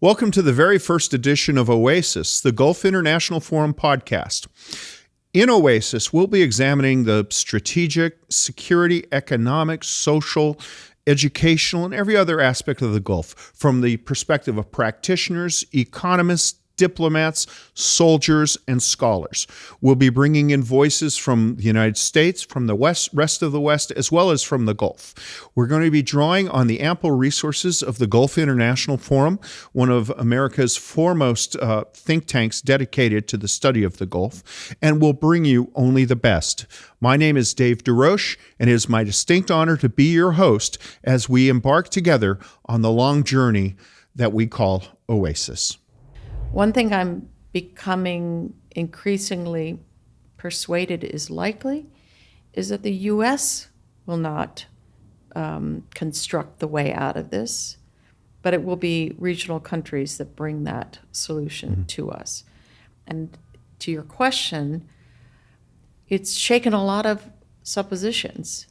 Welcome to the very first edition of Oasis, the Gulf International Forum podcast. In Oasis, we'll be examining the strategic, security, economic, social, educational, and every other aspect of the Gulf from the perspective of practitioners, economists, diplomats, soldiers, and scholars. We'll be bringing in voices from the United States, from the rest of the West, as well as from the Gulf. We're going to be drawing on the ample resources of the Gulf International Forum, one of America's foremost think tanks dedicated to the study of the Gulf, and we'll bring you only the best. My name is Dave DeRoche, and it is my distinct honor to be your host as we embark together on the long journey that we call Oasis. One thing I'm becoming increasingly persuaded is likely is that the U.S. will not construct the way out of this, but it will be regional countries that bring that solution to us. And to your question, it's shaken a lot of suppositions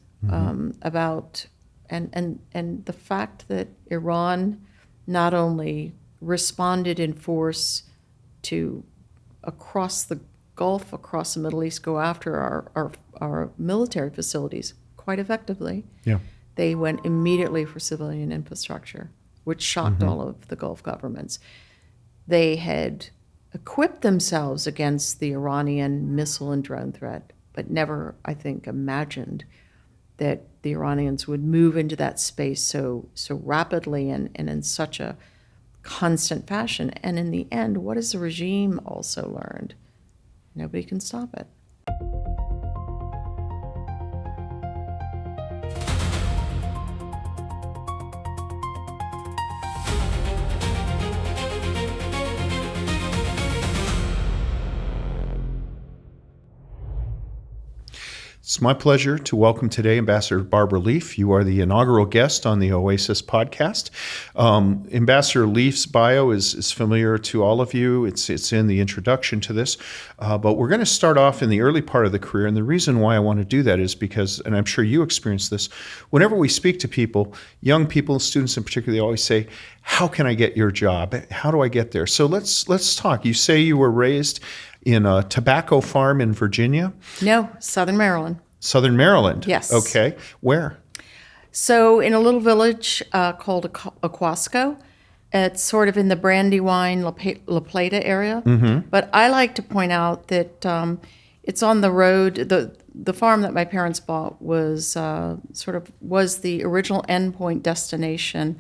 about, and the fact that Iran not only responded in force to across the Gulf, across the Middle East, go after our military facilities quite effectively. Yeah. They went immediately for civilian infrastructure, which shocked all of the Gulf governments. They had equipped themselves against the Iranian missile and drone threat, but never, I think, imagined that the Iranians would move into that space so rapidly and in such a constant fashion. And in the end, what has the regime also learned? Nobody can stop it. It's my pleasure to welcome today Ambassador Barbara Leaf. You are the inaugural guest on the Oasis podcast. Ambassador Leaf's bio is familiar to all of you. It's in the introduction to this. But we're going to start off in the early part of the career. And the reason why I want to do that is because, and I'm sure you experience this, whenever we speak to people, young people, students in particular, they always say, how can I get your job? How do I get there? So let's talk. You say you were raised in a tobacco farm in Virginia? No, Southern Maryland. Southern Maryland? Yes. Okay. Where? So in a little village called Aquasco. It's sort of in the Brandywine, La Plata area. But I like to point out that it's on the road. The farm that my parents bought was was the original endpoint destination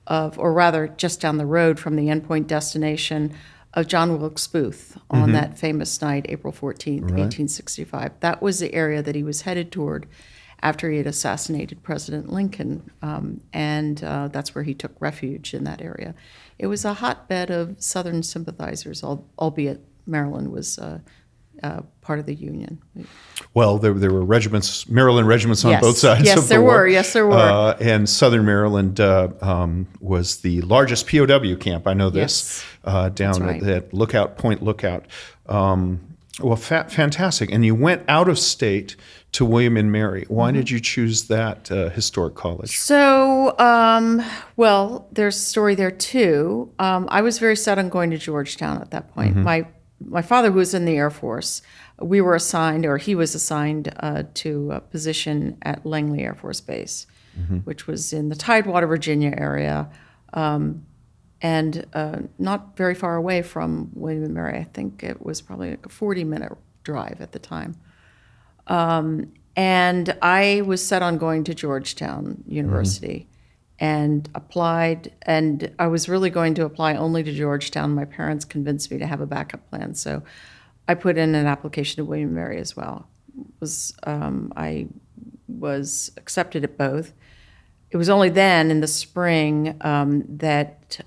of, or rather just down the road from the endpoint destination of John Wilkes Booth on that famous night, April 14th, 1865. That was the area that he was headed toward after he had assassinated President Lincoln, and that's where he took refuge, in that area. It was a hotbed of Southern sympathizers, albeit Maryland was part of the Union. Well, there were regiments, Maryland regiments on both sides yes, of the there war. were. Yes, there were. And Southern Maryland was the largest POW camp. I know this, down at Lookout Point Lookout. Fantastic. And you went out of state to William and Mary. Why did you choose that historic college? So, well, there's a story there too. I was very set on going to Georgetown at that point. My father was in the Air Force. We were assigned, or he was assigned to a position at Langley Air Force Base, which was in the Tidewater, Virginia area, and not very far away from William and Mary. I think it was probably like a 40-minute drive at the time. And I was set on going to Georgetown University and applied, and I was really going to apply only to Georgetown. My parents convinced me to have a backup plan, so I put in an application to William and Mary as well. I was accepted at both. It was only then in the spring that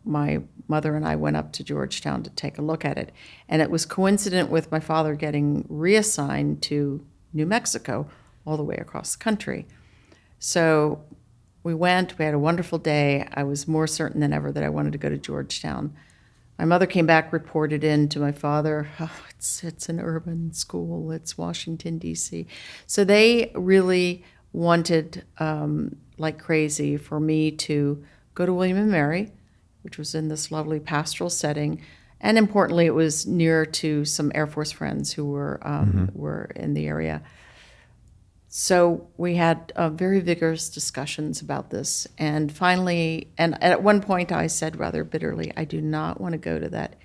my mother and I went up to Georgetown to take a look at it. And it was coincident with my father getting reassigned to New Mexico, all the way across the country. So we went, we had a wonderful day. I was more certain than ever that I wanted to go to Georgetown. My mother came back, reported in to my father, it's an urban school, it's Washington, D.C. So they really wanted, like crazy, for me to go to William and Mary, which was in this lovely pastoral setting. And importantly, it was near to some Air Force friends who were in the area. So we had very vigorous discussions about this. And finally, and at one point I said rather bitterly, I do not want to go to that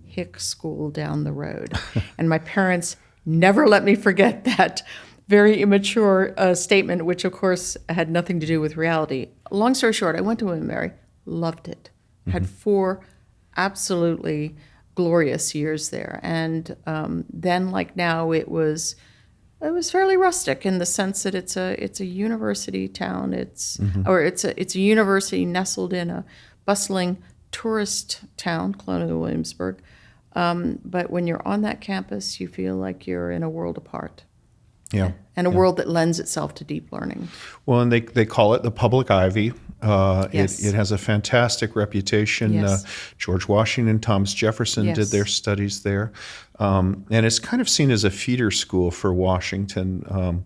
hick school down the road. And my parents never let me forget that very immature statement, which of course had nothing to do with reality. Long story short, I went to William & Mary, loved it, had 4 absolutely glorious years there. And then, like now, it was fairly rustic in the sense that it's a university town. It's a university nestled in a bustling tourist town, Colonial Williamsburg. But when you're on that campus, you feel like you're in a world apart. Yeah. And a world that lends itself to deep learning. Well, and they call it the public ivy. Yes. It has a fantastic reputation. Yes. George Washington, Thomas Jefferson did Yes. their studies there. And it's kind of seen as a feeder school for Washington,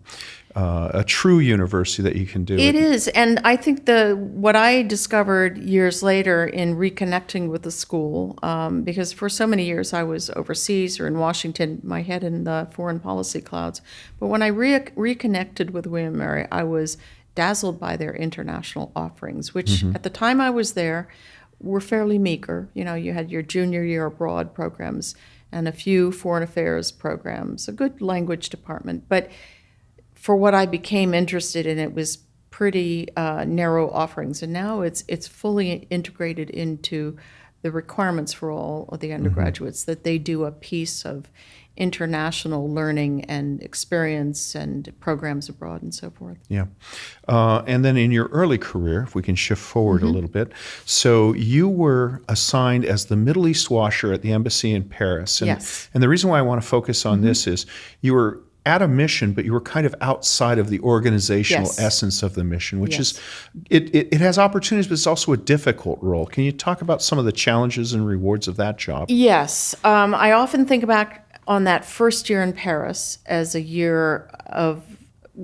a true university that you can do. It is, and I think what I discovered years later in reconnecting with the school, because for so many years I was overseas or in Washington, my head in the foreign policy clouds. But when I reconnected with William & Mary, I was dazzled by their international offerings, which at the time I was there were fairly meager. You know, you had your junior year abroad programs and a few foreign affairs programs, a good language department, but for what I became interested in, it was pretty narrow offerings. And now it's fully integrated into the requirements for all of the undergraduates, that they do a piece of international learning and experience and programs abroad and so forth. Yeah. And then in your early career, if we can shift forward a little bit, so you were assigned as the Middle East washer at the embassy in Paris. And, Yes. And the reason why I want to focus on this is you were at a mission, but you were kind of outside of the organizational Yes. essence of the mission, which Yes. is, it has opportunities, but it's also a difficult role. Can you talk about some of the challenges and rewards of that job? Yes. I often think back on that first year in Paris as a year of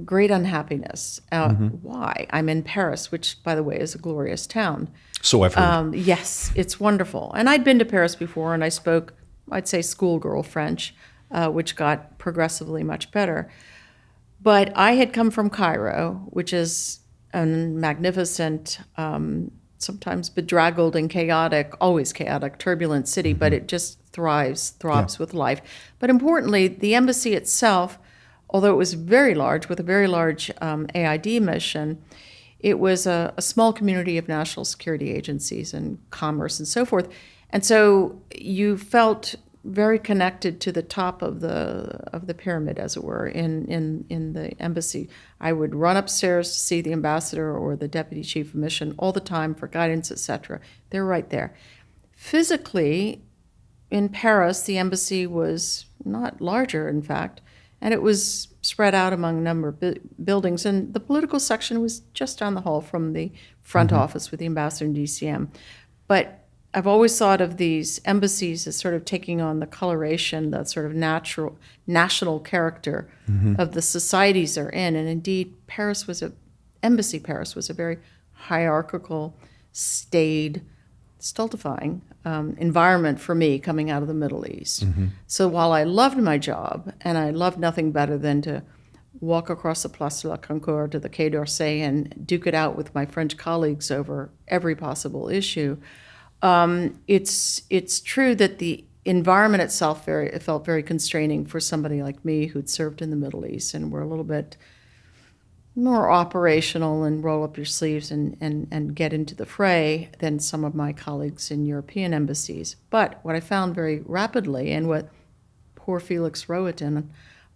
great unhappiness. Why? I'm in Paris, which, by the way, is a glorious town. So I've heard. Yes, it's wonderful. And I'd been to Paris before, and I spoke, I'd say, schoolgirl French, which got progressively much better. But I had come from Cairo, which is a magnificent, sometimes bedraggled and chaotic, always chaotic, turbulent city, but it just throbs with life. But importantly, the embassy itself, although it was very large, with a very large AID mission, it was a small community of national security agencies and commerce and so forth. And so you felt very connected to the top of the pyramid, as it were, in the embassy. I would run upstairs to see the ambassador or the deputy chief of mission all the time for guidance, etc. They're right there. Physically, in Paris, the embassy was not larger, in fact, and it was spread out among a number of buildings, and the political section was just down the hall from the front office with the ambassador and DCM. But I've always thought of these embassies as sort of taking on the coloration, the sort of national character of the societies they're in. And indeed, Embassy Paris was a very hierarchical, staid, stultifying environment for me coming out of the Middle East. So while I loved my job, and I loved nothing better than to walk across the Place de la Concorde to the Quai d'Orsay and duke it out with my French colleagues over every possible issue, it's true that the environment itself it felt very constraining for somebody like me who'd served in the Middle East and were a little bit more operational and roll up your sleeves and get into the fray than some of my colleagues in European embassies. But what I found very rapidly, and what poor Felix Rohatyn,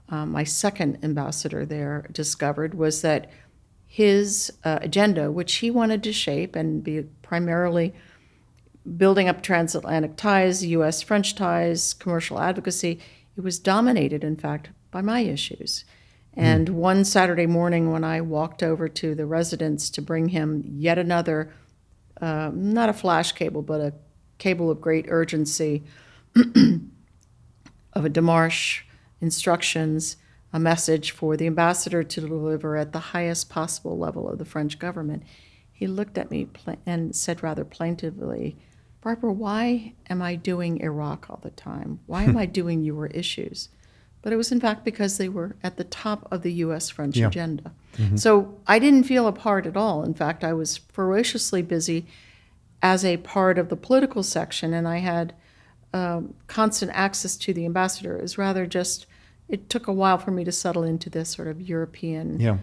my second ambassador there, discovered, was that his agenda, which he wanted to shape and be primarily building up transatlantic ties, U.S.-French ties, commercial advocacy, it was dominated, in fact, by my issues. And one Saturday morning when I walked over to the residence to bring him yet another, not a flash cable, but a cable of great urgency of a démarche, instructions, a message for the ambassador to deliver at the highest possible level of the French government, he looked at me and said rather plaintively, Barbara, why am I doing Iraq all the time? Why am I doing your issues? But it was in fact because they were at the top of the U.S. French Yeah. agenda. So I didn't feel a part at all. In fact, I was ferociously busy as a part of the political section, and I had constant access to the ambassador. It was rather just, it took a while for me to settle into this sort of European Yeah.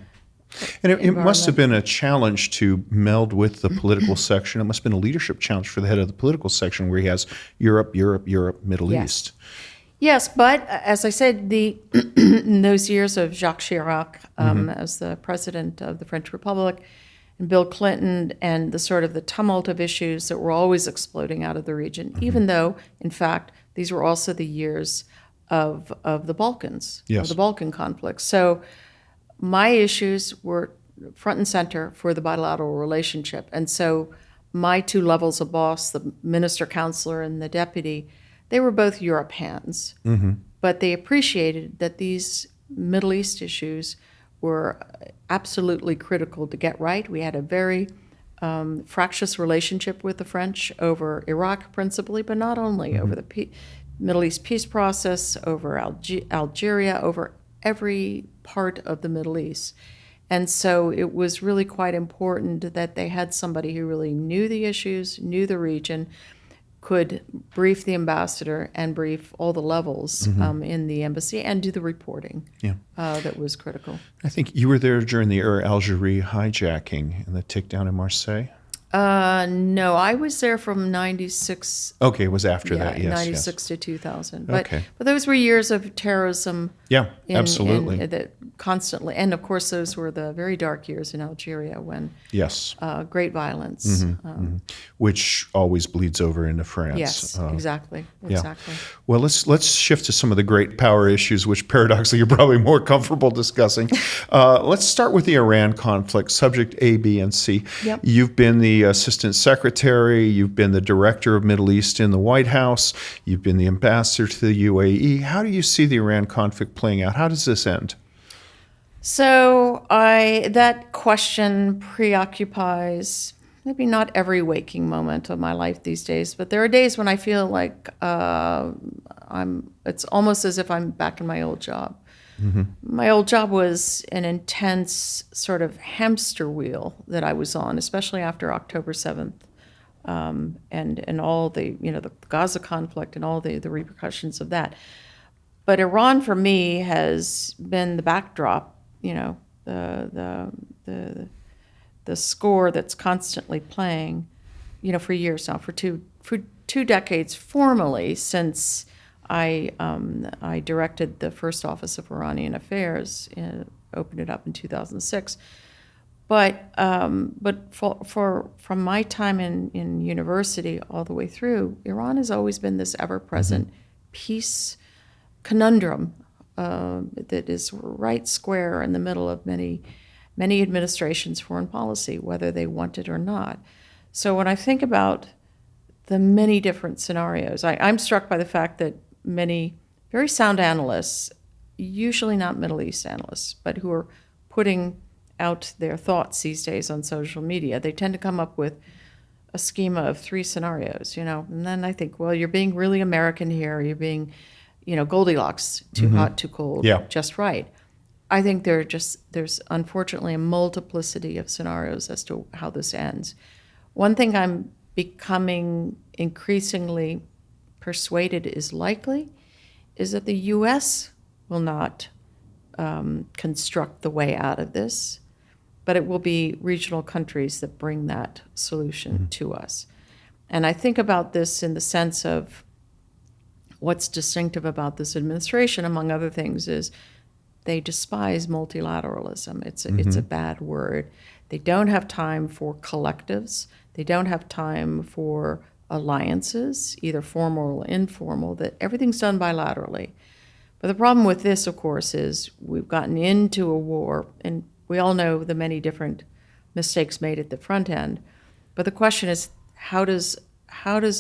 And it must have been a challenge to meld with the political section. It must have been a leadership challenge for the head of the political section where he has Europe, Europe, Europe, Middle Yes. East. Yes, but as I said, in those years of Jacques Chirac as the president of the French Republic, and Bill Clinton, and the sort of the tumult of issues that were always exploding out of the region, even though, in fact, these were also the years of the Balkans, Yes. of the Balkan conflict. So my issues were front and center for the bilateral relationship. And so my two levels of boss, the minister counselor and the deputy, they were both Europe hands. But they appreciated that these Middle East issues were absolutely critical to get right. We had a very fractious relationship with the French over Iraq principally, but not only, over the Middle East peace process, over Algeria, over every part of the Middle East. And so it was really quite important that they had somebody who really knew the issues, knew the region, could brief the ambassador and brief all the levels in the embassy and do the reporting. Yeah. That was critical. I think you were there during the Algeria hijacking and the takedown in Marseille. No, I was there from 96. Okay, it was after that, yes. 96 to 2000. But, Okay. but those were years of terrorism. Yeah, absolutely. That constantly, and of course, those were the very dark years in Algeria when Yes. great violence. Which always bleeds over into France. Yes, exactly. Well, let's shift to some of the great power issues, which paradoxically you're probably more comfortable discussing. Let's start with the Iran conflict, subject A, B, and C. Yep. You've been the assistant secretary, you've been the director of Middle East in the White House, you've been the ambassador to the UAE. How do you see the Iran conflict playing out? How does this end? So that question preoccupies maybe not every waking moment of my life these days, but there are days when I feel like it's almost as if I'm back in my old job. My old job was an intense sort of hamster wheel that I was on, especially after October 7th, and all the the Gaza conflict and all the repercussions of that. But Iran for me has been the backdrop, the score that's constantly playing, for years now, for two decades formally, since I directed the first office of Iranian affairs, opened it up in 2006. But from my time in university all the way through, Iran has always been this ever-present peace conundrum that is right square in the middle of many administrations' foreign policy, whether they want it or not. So when I think about the many different scenarios, I'm struck by the fact that many very sound analysts, usually not Middle East analysts, but who are putting out their thoughts these days on social media, they tend to come up with a schema of three scenarios, and then I think, well, you're being really American here, you're being, Goldilocks, too hot, too cold, just right. I think there's unfortunately a multiplicity of scenarios as to how this ends. One thing I'm becoming increasingly persuaded is likely is that the U.S. will not construct the way out of this, but it will be regional countries that bring that solution to us. And I think about this in the sense of what's distinctive about this administration, among other things, is they despise multilateralism. It's a bad word. They don't have time for collectives. They don't have time for alliances, either formal or informal, that everything's done bilaterally. But the problem with this, of course, is we've gotten into a war, and we all know the many different mistakes made at the front end. But the question is, how does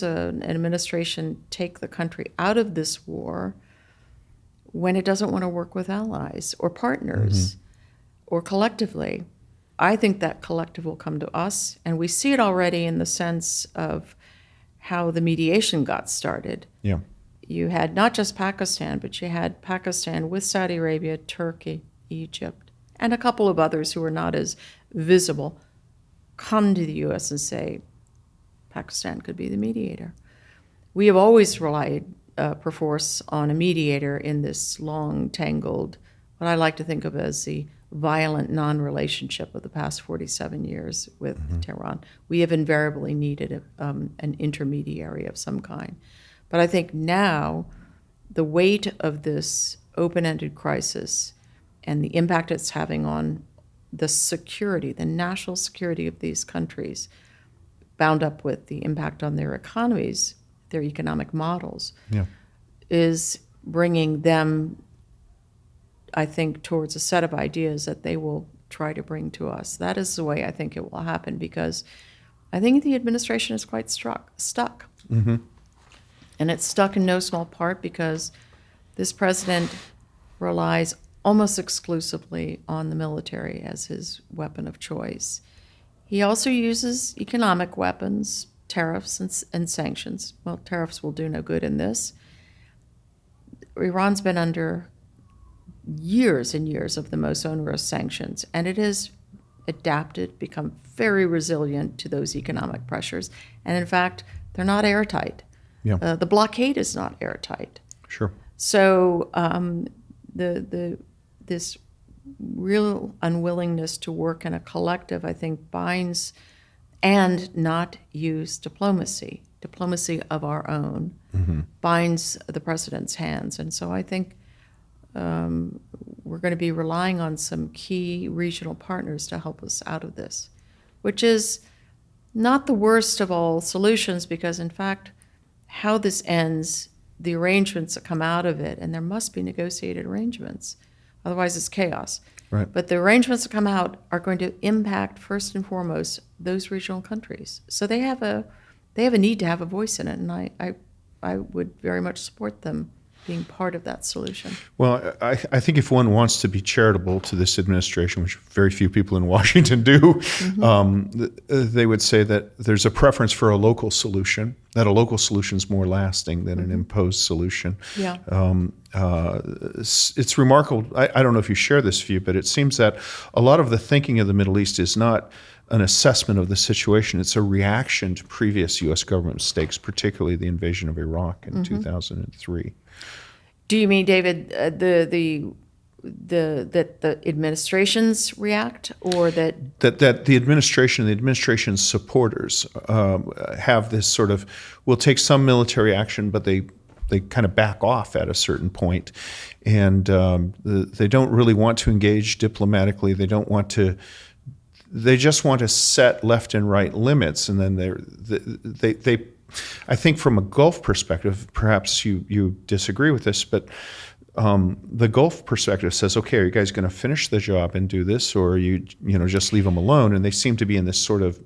an administration take the country out of this war when it doesn't want to work with allies or partners or collectively? I think that collective will come to us, and we see it already in the sense of how the mediation got started. Yeah. You had not just Pakistan, but you had Pakistan with Saudi Arabia, Turkey, Egypt, and a couple of others who were not as visible come to the U.S. and say, Pakistan could be the mediator. We have always relied, perforce, on a mediator in this long, tangled, what I like to think of as the violent non-relationship of the past 47 years with Tehran. We have invariably needed an intermediary of some kind. But I think now the weight of this open-ended crisis and the impact it's having on the security, the national security of these countries, bound up with the impact on their economies, their economic models, Yeah. is bringing them, I think, towards a set of ideas that they will try to bring to us. That is the way I think it will happen, because I think the administration is quite stuck. Mm-hmm. And it's stuck in no small part because this president relies almost exclusively on the military as his weapon of choice. He also uses economic weapons, tariffs and sanctions. Well, tariffs will do no good in this. Iran's been under years and years of the most onerous sanctions, and it has adapted, become very resilient to those economic pressures. And in fact, they're not airtight. Yeah. The blockade is not airtight. Sure. So this real unwillingness to work in a collective, I think, binds and not use diplomacy of our own, binds the president's hands. And so I think we're going to be relying on some key regional partners to help us out of this, which is not the worst of all solutions, because in fact, how this ends, the arrangements that come out of it, and there must be negotiated arrangements, otherwise it's chaos. Right. But the arrangements that come out are going to impact, first and foremost, those regional countries. So they have a need to have a voice in it, and I would very much support them being part of that solution. Well, I think if one wants to be charitable to this administration, which very few people in Washington do, they would say that there's a preference for a local solution, that a local solution is more lasting than an imposed solution. Yeah. It's remarkable. I don't know if you share this view, but it seems that a lot of the thinking of the Middle East is not an assessment of the situation. It's a reaction to previous U.S. government mistakes, particularly the invasion of Iraq in 2003. Do you mean, David, that the administrations react, or that the administration and the administration's supporters have this sort of, will take some military action, but they kind of back off at a certain point, and they don't really want to engage diplomatically. They just want to set left and right limits, and then they I think from a Gulf perspective, perhaps you disagree with this, but the Gulf perspective says, okay, are you guys going to finish the job and do this, or are you just leave them alone? And they seem to be in this sort of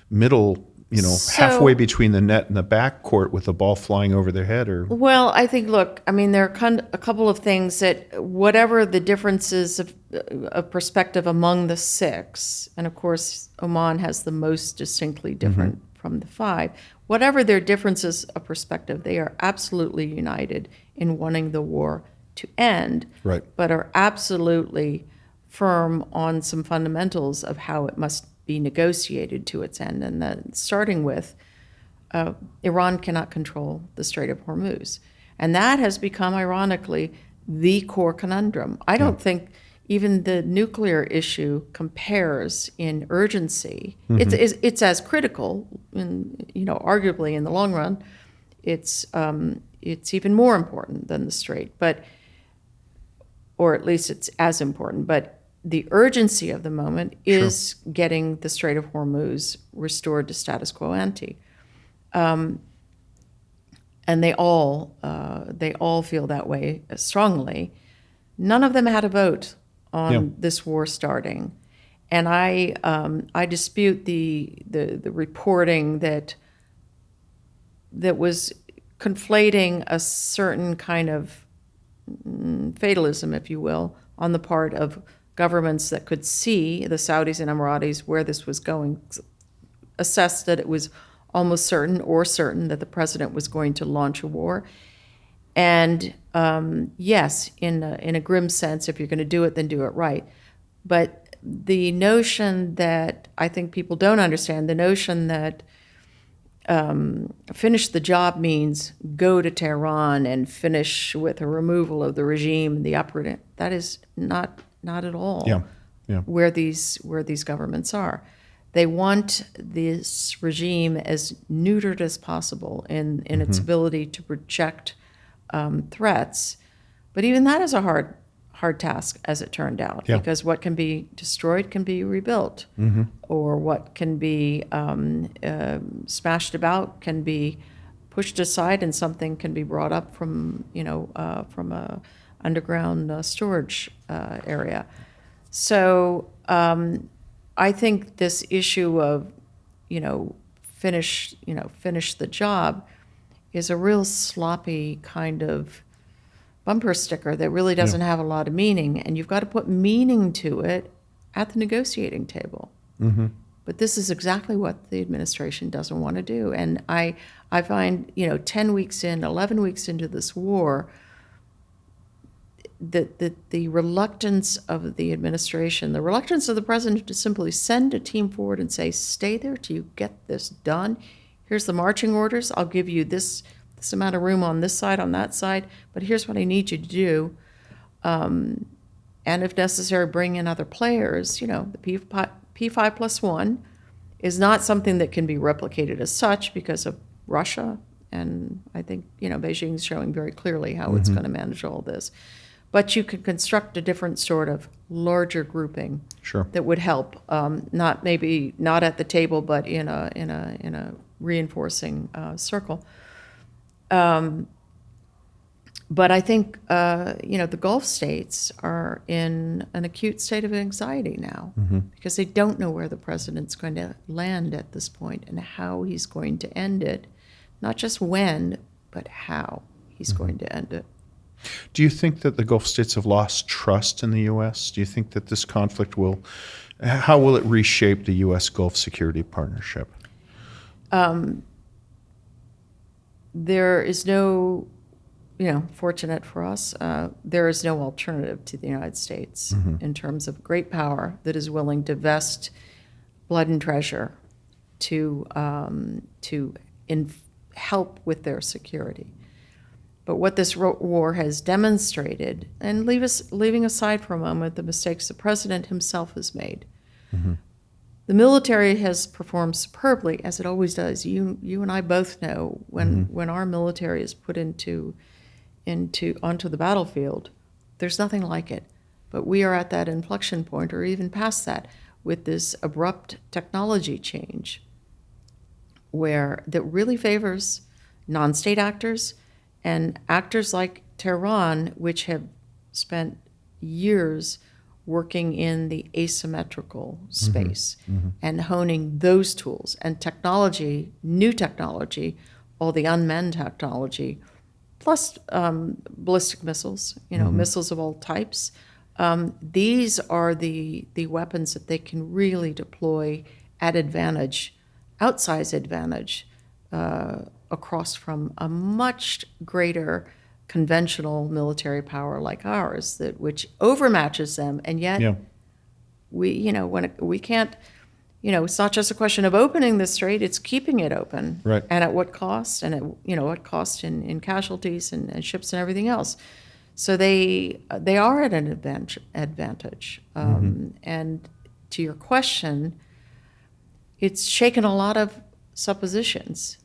middle, halfway between the net and the backcourt with the ball flying over their head. Or well, I think, look, I mean, there are a couple of things that, whatever the differences of perspective among the six, and of course Oman has the most distinctly different from the five, whatever their differences of perspective, they are absolutely united in wanting the war to end, right, but are absolutely firm on some fundamentals of how it must be negotiated to its end. And then starting with, Iran cannot control the Strait of Hormuz. And that has become, ironically, the core conundrum. I don't think even the nuclear issue compares in urgency. It's as critical, arguably in the long run. It's even more important than the Strait, or at least it's as important. But the urgency of the moment is getting the Strait of Hormuz restored to status quo ante, and they all feel that way strongly. None of them had a vote on this war starting, and I dispute the reporting that was conflating a certain kind of fatalism, if you will, on the part of governments that could see, the Saudis and Emiratis, where this was going, assessed that it was almost certain that the president was going to launch a war. And yes, in a grim sense, if you're going to do it, then do it right. But the notion that I think people don't understand, the notion that finish the job means go to Tehran and finish with a removal of the regime and the uproot, that is not at all where these governments are. They want this regime as neutered as possible in its ability to project threats. But even that is a hard task, as it turned out, because what can be destroyed can be rebuilt, or what can be smashed about can be pushed aside, and something can be brought up from a underground storage area. So I think this issue of finish the job is a real sloppy kind of bumper sticker that really doesn't have a lot of meaning, and you've got to put meaning to it at the negotiating table. But this is exactly what the administration doesn't want to do. And I find 10 weeks in, 11 weeks into this war, the reluctance of the administration, the reluctance of the president to simply send a team forward and say, stay there till you get this done. Here's the marching orders. I'll give you this amount of room on this side, on that side, but here's what I need you to do. And if necessary, bring in other players. The P5+1 is not something that can be replicated as such because of Russia. And I think, Beijing's showing very clearly how it's going to manage all this. But you could construct a different sort of larger grouping that would help, not at the table, but in a reinforcing circle. But I think, the Gulf states are in an acute state of anxiety now because they don't know where the president's going to land at this point and how he's going to end it. Not just when, but how he's going to end it. Do you think that the Gulf states have lost trust in the U.S.? Do you think that this conflict how will it reshape the U.S. Gulf security partnership? There is no, fortunate for us, there is no alternative to the United States in terms of great power that is willing to vest blood and treasure to help with their security. But what this war has demonstrated, and leaving aside for a moment the mistakes the president himself has made, the military has performed superbly, as it always does. You and I both know when our military is put onto the battlefield, there's nothing like it. But we are at that inflection point, or even past that, with this abrupt technology change, that really favors non-state actors and actors like Tehran, which have spent years working in the asymmetrical space and honing those tools and technology, new technology, all the unmanned technology, plus ballistic missiles, missiles of all types. These are the weapons that they can really deploy at advantage, outsized advantage, across from a much greater conventional military power like ours, which overmatches them, and yet we can't. It's not just a question of opening the strait; it's keeping it open, right? And at what cost? And at what cost in casualties and ships and everything else. So they are at an advantage. And to your question, it's shaken a lot of suppositions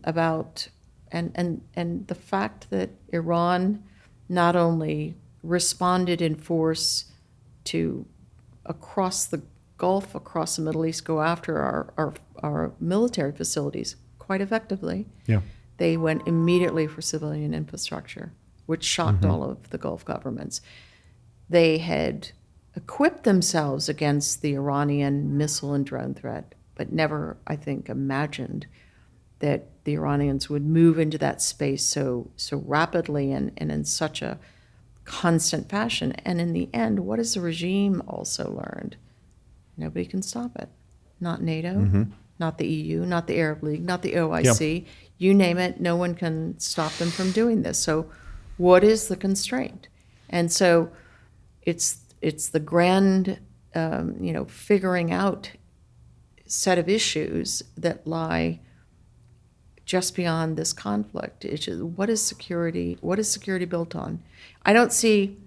about and the fact that Iran not only responded in force to across the Gulf, across the Middle East, go after our military facilities quite effectively. They went immediately for civilian infrastructure, which shocked all of the Gulf governments. They had equipped themselves against the Iranian missile and drone threat, but never, I think, imagined that the Iranians would move into that space so rapidly and in such a constant fashion. And in the end, what has the regime also learned? Nobody can stop it. Not NATO, not the EU, not the Arab League, not the OIC. You name it, no one can stop them from doing this. So what is the constraint? And so it's the grand, figuring out set of issues that lie just beyond this conflict. It's just, what is security? What is security built on? I don't see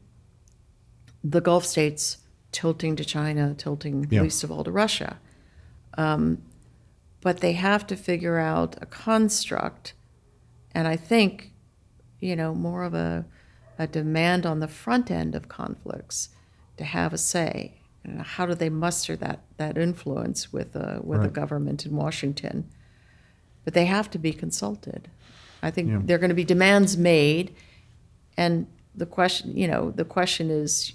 the Gulf states tilting to China, tilting least of all to Russia. But they have to figure out a construct, and I think, more of a demand on the front end of conflicts to have a say. And how do they muster that influence with a government in Washington? But they have to be consulted. I think there are going to be demands made, and the question is,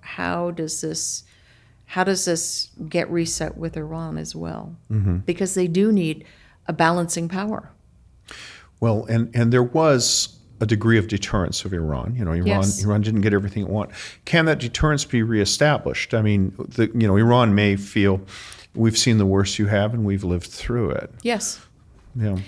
how does this get reset with Iran as well? Mm-hmm. Because they do need a balancing power. Well, and there was a degree of deterrence of Iran. Iran didn't get everything it wanted. Can that deterrence be reestablished? I mean, Iran may feel, we've seen the worst you have, and we've lived through it. Yes. Yeah.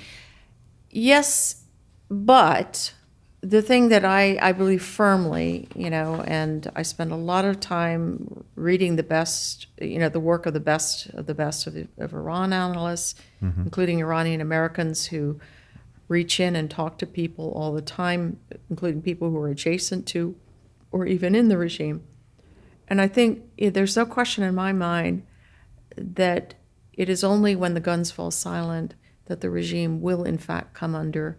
Yes, but the thing that I believe firmly, and I spend a lot of time reading the best, the work of the best of Iran analysts, mm-hmm. including Iranian Americans who reach in and talk to people all the time, including people who are adjacent to or even in the regime. And I think there's no question in my mind that it is only when the guns fall silent that the regime will in fact come under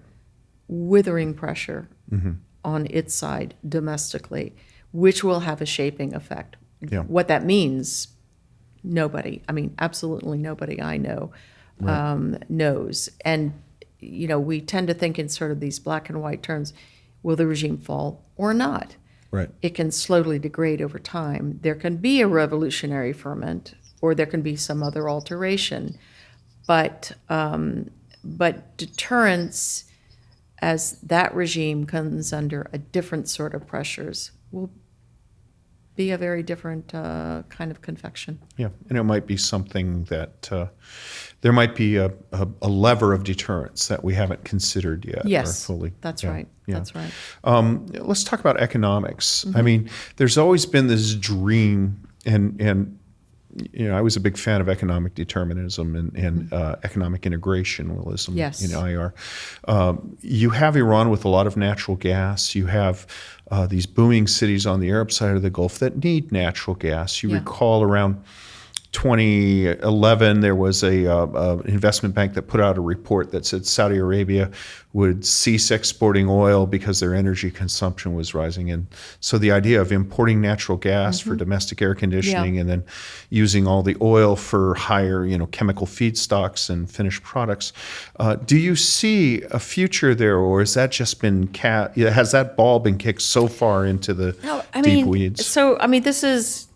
withering pressure mm-hmm. on its side domestically, which will have a shaping effect. Yeah. What that means, absolutely nobody I know knows. And, we tend to think in sort of these black and white terms, will the regime fall or not? Right. It can slowly degrade over time. There can be a revolutionary ferment, or there can be some other alteration. But deterrence, as that regime comes under a different sort of pressures, will be a very different kind of confection. Yeah, and it might be something that there might be a lever of deterrence that we haven't considered yet. Yes, or fully. That's right. Yeah. That's right. Let's talk about economics. Mm-hmm. I mean, there's always been this dream, and I was a big fan of economic determinism and economic integrationism in IR. You have Iran with a lot of natural gas. You have these booming cities on the Arab side of the Gulf that need natural gas. You recall around 2011, there was a investment bank that put out a report that said Saudi Arabia would cease exporting oil because their energy consumption was rising. And so the idea of importing natural gas mm-hmm. for domestic air conditioning and then using all the oil for higher, chemical feedstocks and finished products. Do you see a future there, or has that just been has that ball been kicked so far into the deep weeds? So, this is,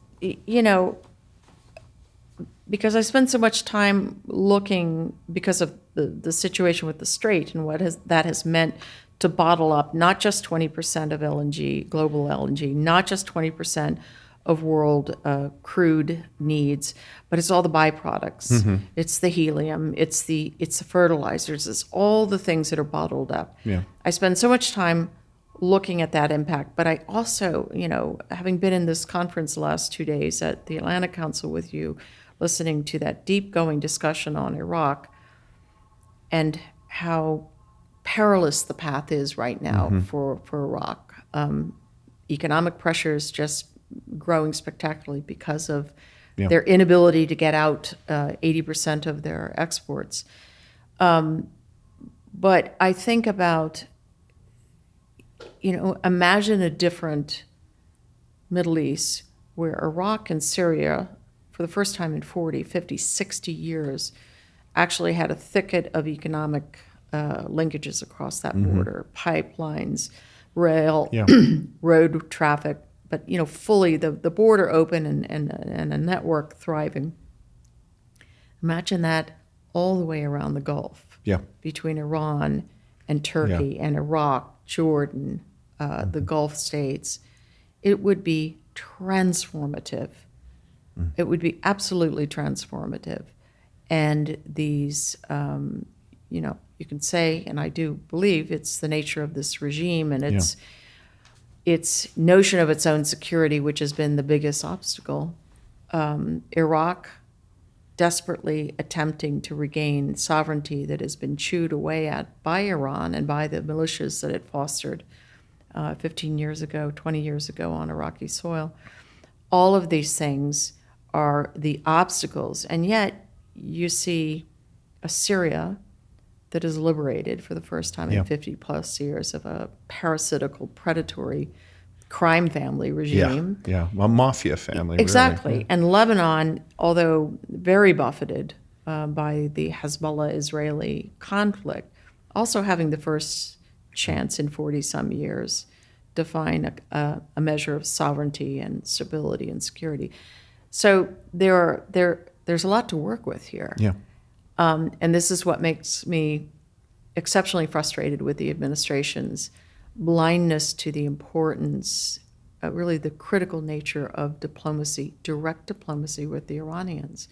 because I spend so much time looking, because of the situation with the Strait and what that has meant to bottle up not just 20% of LNG, global LNG, not just 20% of world crude needs, but it's all the byproducts. Mm-hmm. It's the helium, it's the fertilizers, it's all the things that are bottled up. Yeah. I spend so much time looking at that impact, but I also, having been in this conference the last 2 days at the Atlantic Council with you, listening to that deep-going discussion on Iraq and how perilous the path is right now mm-hmm. for Iraq. Economic pressures just growing spectacularly because of their inability to get out 80% of their exports. But I think about, imagine a different Middle East where Iraq and Syria, for the first time in 40, 50, 60 years, actually had a thicket of economic linkages across that mm-hmm. border, pipelines, rail, road traffic, but fully the border open and a network thriving. Imagine that all the way around the Gulf, between Iran and Turkey and Iraq, Jordan, mm-hmm. the Gulf states. It would be transformative. It would be absolutely transformative. And these, you can say, and I do believe it's the nature of this regime and its notion of its own security, which has been the biggest obstacle. Iraq desperately attempting to regain sovereignty that has been chewed away at by Iran and by the militias that it fostered 15 years ago, 20 years ago on Iraqi soil. All of these things are the obstacles, and yet you see a Syria that is liberated for the first time in 50 plus years of a parasitical, predatory crime family regime. A mafia family. Exactly. Really. And Lebanon, although very buffeted by the Hezbollah-Israeli conflict, also having the first chance in 40-some years to find a measure of sovereignty and stability and security. So there's a lot to work with here. Yeah. And this is what makes me exceptionally frustrated with the administration's blindness to the importance, really the critical nature of diplomacy, direct diplomacy with the Iranians.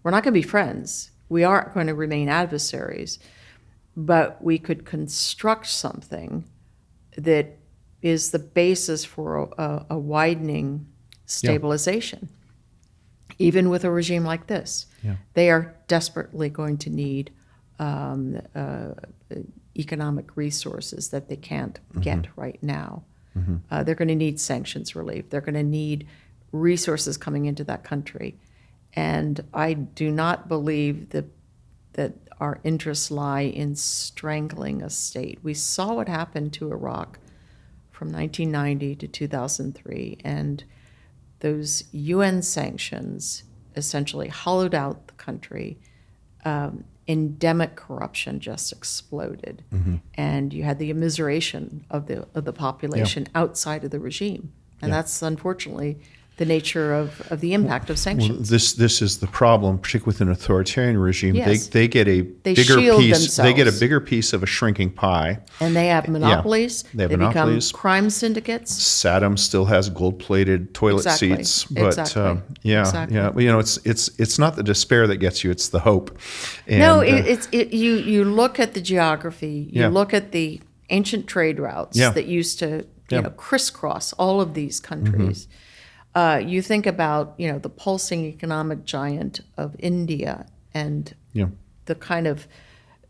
We're not going to be friends. We aren't going to remain adversaries, but we could construct something that is the basis for a widening stabilization. Even with a regime like this, they are desperately going to need economic resources that they can't get right now. They're going to need sanctions relief. They're going to need resources coming into that country. And I do not believe that our interests lie in strangling a state. We saw what happened to Iraq from 1990 to 2003, and those UN sanctions essentially hollowed out the country. Endemic corruption just exploded, and you had the immiseration of the population outside of the regime, and that's unfortunately the nature of the impact of sanctions. Well, this is the problem, particularly with an authoritarian regime. Yes. They get a They bigger shield piece. themselves. They get a bigger piece of a shrinking pie. And they have monopolies. They have They monopolies. become crime syndicates. Saddam still has gold-plated toilet Exactly. seats, but Exactly. yeah. Well, you know, it's not the despair that gets you; it's the hope. And, No, you look at the geography. You Yeah. look at the ancient trade routes that used to crisscross all of these countries. You think about the pulsing economic giant of India and the kind of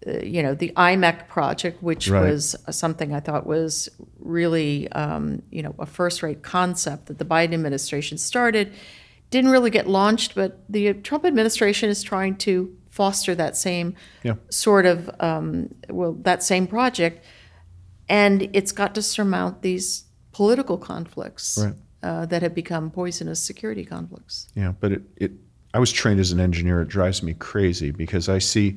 the IMEC project, which was something I thought was really a first-rate concept that the Biden administration started. Didn't really get launched, but the Trump administration is trying to foster that same sort of that same project, and it's got to surmount these political conflicts. That have become poisonous security conflicts. Yeah, but I was trained as an engineer. It drives me crazy because I see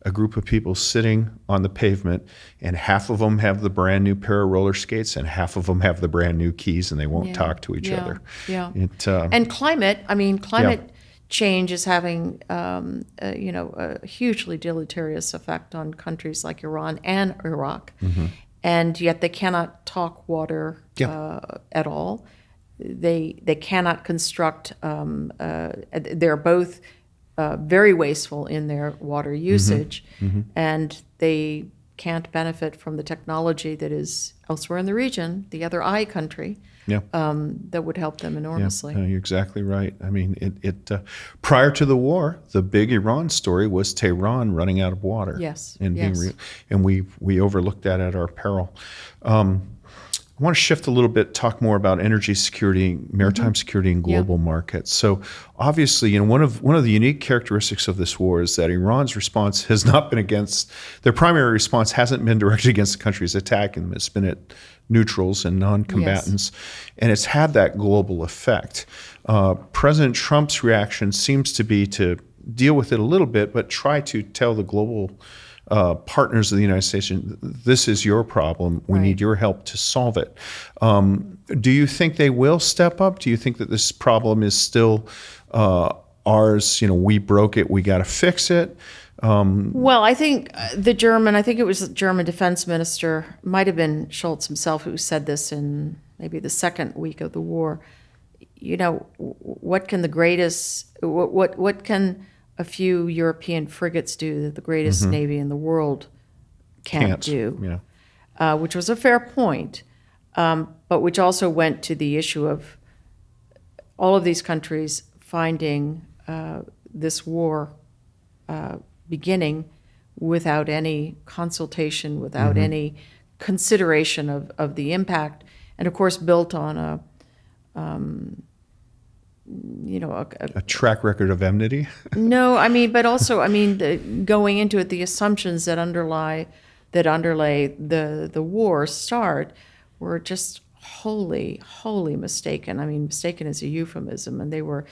a group of people sitting on the pavement, and half of them have the brand new pair of roller skates, and half of them have the brand new keys, and they won't talk to each other. Yeah. And Climate change is having a hugely deleterious effect on countries like Iran and Iraq, and yet they cannot talk water at all. They cannot construct. They're both very wasteful in their water usage, and they can't benefit from the technology that is elsewhere in the region, the other I country, that would help them enormously. You're exactly right. I mean, prior to the war, the big Iran story was Tehran running out of water. Yes, and yes. And we overlooked that at our peril. I want to shift a little bit, talk more about energy security, maritime security, and global markets. So, obviously, one of the unique characteristics of this war is that Iran's response has not been against their primary response hasn't been directed against the countries attacking them. It's been at neutrals and non-combatants, and it's had that global effect. President Trump's reaction seems to be to deal with it a little bit, but try to tell the global partners of the United States, this is your problem. We need your help to solve it. Do you think they will step up? Do you think that this problem is still ours? We broke it. We got to fix it. Well, I think it was the German defense minister, might have been Scholz himself, who said this in maybe the second week of the war. What can a few European frigates do that the greatest navy in the world can't do, which was a fair point, but which also went to the issue of all of these countries finding this war beginning without any consultation, without any consideration of the impact, and of course built on a track record of enmity. No, I mean, but also, I mean, going into it, the assumptions that underlay the war start were just wholly mistaken. I mean, mistaken is a euphemism, and they were,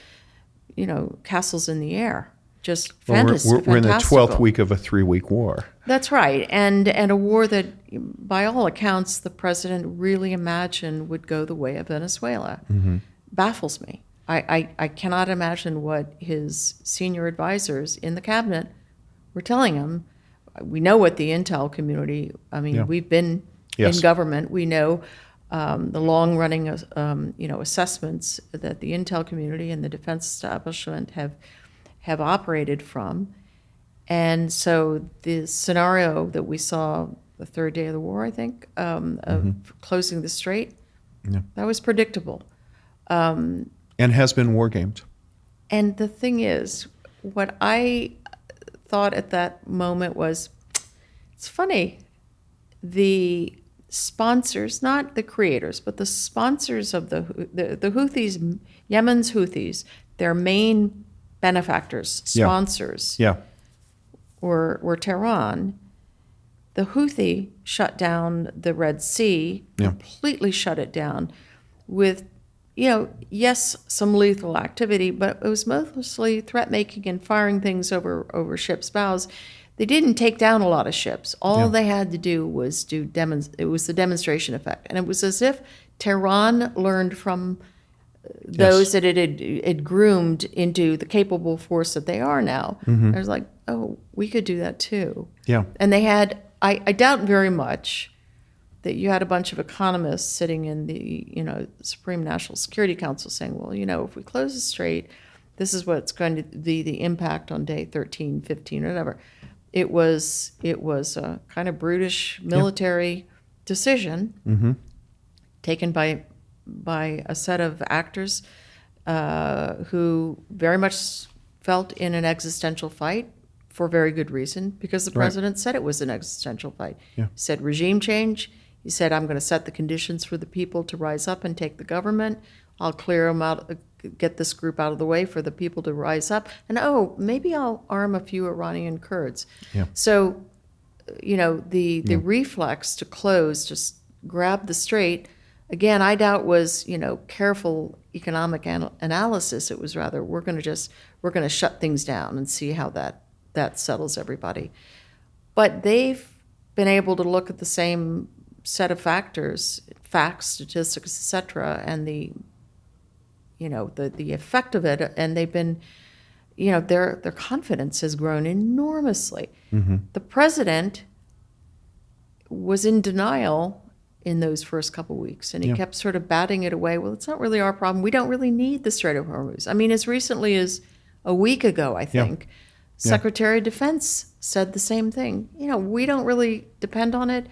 castles in the air. Just fantastic. We're in the 12th week of a 3-week war. That's right, and a war that, by all accounts, the president really imagined would go the way of Venezuela. Baffles me. I cannot imagine what his senior advisors in the cabinet were telling him. We know what the intel community. I mean, we've been in government. We know the long-running, assessments that the intel community and the defense establishment have operated from. And so the scenario that we saw the third day of the war, I think, of closing the strait, that was predictable. And has been wargamed. And the thing is, what I thought at that moment was, it's funny, the sponsors, not the creators, but the sponsors of the Houthis, Yemen's Houthis, their main benefactors, sponsors, were Tehran. The Houthi shut down the Red Sea, completely shut it down with, yes, some lethal activity, but it was mostly threat making and firing things over ships' bows. They didn't take down a lot of ships. All they had to do was it was the demonstration effect. And it was as if Tehran learned from those that it had groomed into the capable force that they are now. I was like, oh, we could do that too. And they had, I doubt very much that you had a bunch of economists sitting in the Supreme National Security Council saying, well, if we close the strait, this is what's going to be the impact on day 13, 15, or whatever. It was a kind of brutish military decision taken by a set of actors who very much felt in an existential fight for very good reason, because the president said it was an existential fight. He said regime change. He said, I'm going to set the conditions for the people to rise up and take the government. I'll clear them out, get this group out of the way for the people to rise up. And, maybe I'll arm a few Iranian Kurds. So, the reflex to close, just grab the strait, again, I doubt was, careful economic analysis. It was rather, we're going to shut things down and see how that settles everybody. But they've been able to look at the same set of factors, facts, statistics, etc., and the effect of it, and they've been, their confidence has grown enormously. The president was in denial in those first couple of weeks, and he kept sort of batting it away. Well, it's not really our problem. We don't really need the Strait of Hormuz. I mean, as recently as a week ago, I think, Secretary of Defense said the same thing. We don't really depend on it.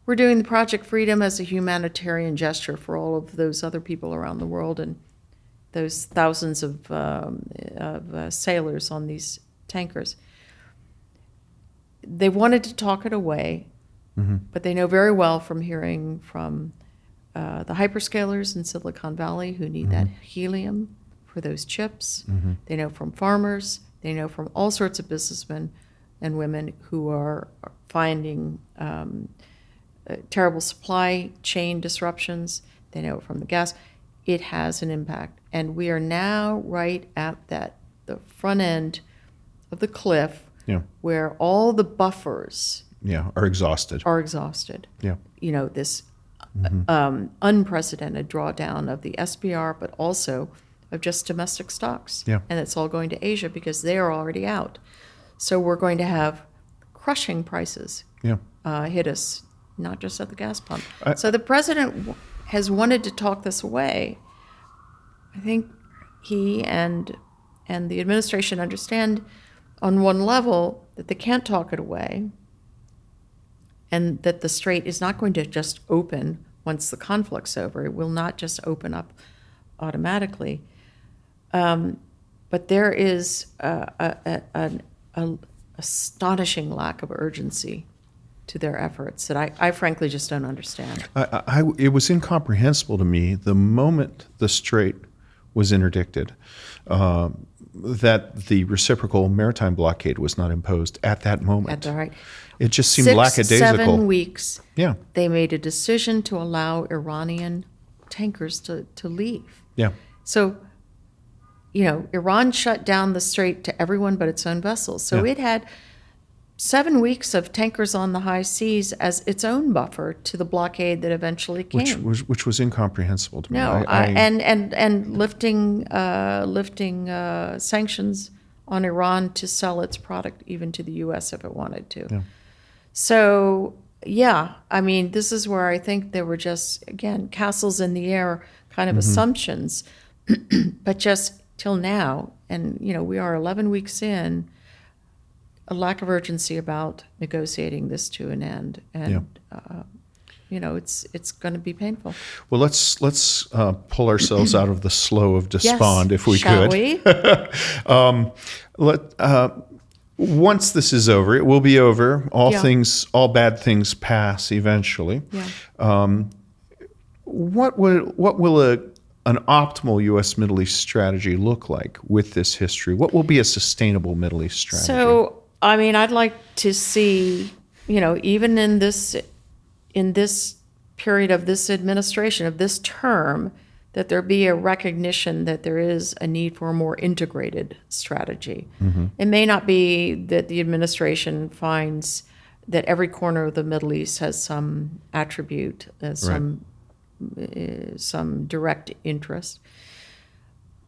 We're doing the Project Freedom as a humanitarian gesture for all of those other people around the world and those thousands of sailors on these tankers. They wanted to talk it away, but they know very well from hearing from the hyperscalers in Silicon Valley who need that helium for those chips. They know from farmers. They know from all sorts of businessmen and women who are finding terrible supply chain disruptions. They know from the gas. It has an impact. And we are now right at the front end of the cliff where all the buffers are exhausted. This unprecedented drawdown of the SPR, but also of just domestic stocks. And it's all going to Asia because they are already out. So we're going to have crushing prices hit us, not just at the gas pump. So the president has wanted to talk this away. I think he and the administration understand on one level, that they can't talk it away, and that the strait is not going to just open once the conflict's over. It will not just open up automatically. But there is an astonishing lack of urgency to their efforts that I frankly just don't understand. It was incomprehensible to me the moment the strait was interdicted that the reciprocal maritime blockade was not imposed at that moment. At the right. It just seemed lackadaisical. 7 weeks, Yeah. they made a decision to allow Iranian tankers to leave. Yeah. So, Iran shut down the strait to everyone but its own vessels. So Yeah. it had 7 weeks of tankers on the high seas as its own buffer to the blockade that eventually came. Which was incomprehensible to me. No, and lifting sanctions on Iran to sell its product even to the U.S. if it wanted to. Yeah. So, yeah, I mean, this is where I think there were just, again, castles in the air kind of assumptions, but just till now, and, we are 11 weeks in, a lack of urgency about negotiating this to an end. And, it's going to be painful. Well, let's pull ourselves out of the slough of despond, if we Shall could. we? Once this is over, it will be over. All Yeah. bad things pass eventually. Yeah. What will an optimal U.S. Middle East strategy look like with this history? What will be a sustainable Middle East strategy? So, I mean, I'd like to see, even in this period of this administration, of this term, that there be a recognition that there is a need for a more integrated strategy. Mm-hmm. It may not be that the administration finds that every corner of the Middle East has some attribute, some direct interest.